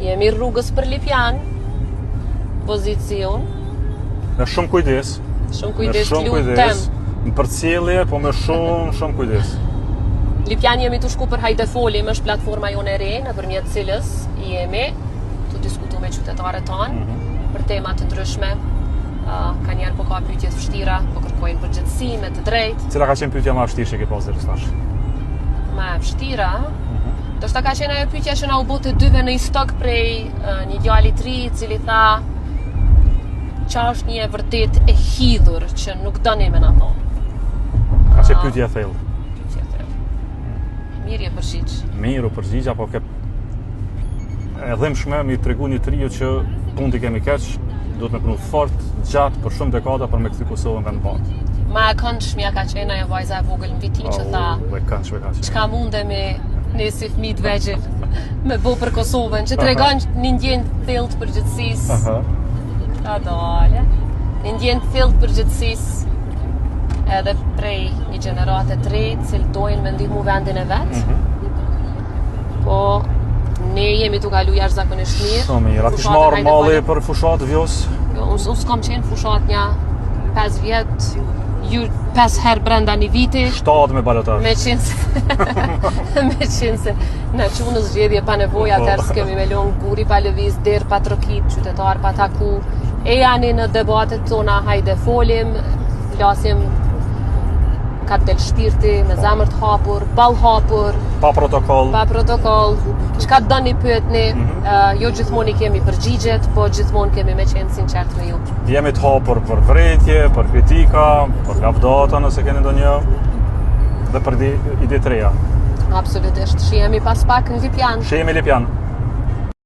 Jemi rrugës për Lipjan, pozicion. Me shumë kujdes. Shumë kujdes, Me shumë kujdes. Në përcjellje, po me shumë kujdes. Lipjan jemi të shku për Hajde Folim, është platforma jonë e re, nëpërmjet cilës jemi të diskutu me qytetarët tanë për tema të ndryshme. Ka njerë po ka pyetje të vështira, po kërkojnë përgjithësime të drejtë. Cila ka qenë pyetja më e vështirë që ke pasur deri tash? Më e vështira? Do shta ka qenë ajo pyetja që na u bë të dyve në stok prej një djali të ri i cili tha qa është një e vërtet e hidhur që nuk doni me na thonë. Ka qenë pyetja e thellë. Pyetja e thellë. Mirë e përgjigj. Mirë u përgjigj apo ke e dhimbshme mi tregu një trio që punë ti kemi keq, duhet me punu fort, gjatë, për shumë dekada për me këthy Kosovën vend parë. Ma e këndshmja ka qenë ajo vajza e vogël në vitin që tha çka mundemi ne si fëmijë të vegjël me bo për Kosovën, që tregon një ndjenjë të thellë të përgjithësisë. Ta dole. Një ndjenjë të thellë të përgjithësisë edhe prej një gjenerate të re, cilë dojnë me ndihmu vendin e vet. Po ne jemi tu kalu jashtëzakonisht mirë. Shumë mirë. A kish marrë malli për fushat vjos? Jo, unë s'kam qenë fushat një 5 vjet, 5 herë brenda një viti. 7 me balotash. Me qenë se në qunë zgjedhje pa nevojë, atëherë s'kemi me lënë guri pa lëviz, der pa trokit, qytetar pa taku. E janë në debatet tona Hajde Folim, flasim ka del shpirti, me zemër të hapur, ball hapur, pa protokoll. Çka doni pyetni, jo gjithmonë i kemi përgjigjet, po gjithmonë kemi me qenë sinqert me ju. Jemi të hapur për vërejtje, për kritika, për lavdata nëse keni ndonjë, dhe për ide të reja. Absolutisht, shihemi pas pak në Lipjan. Shihemi Lipjan.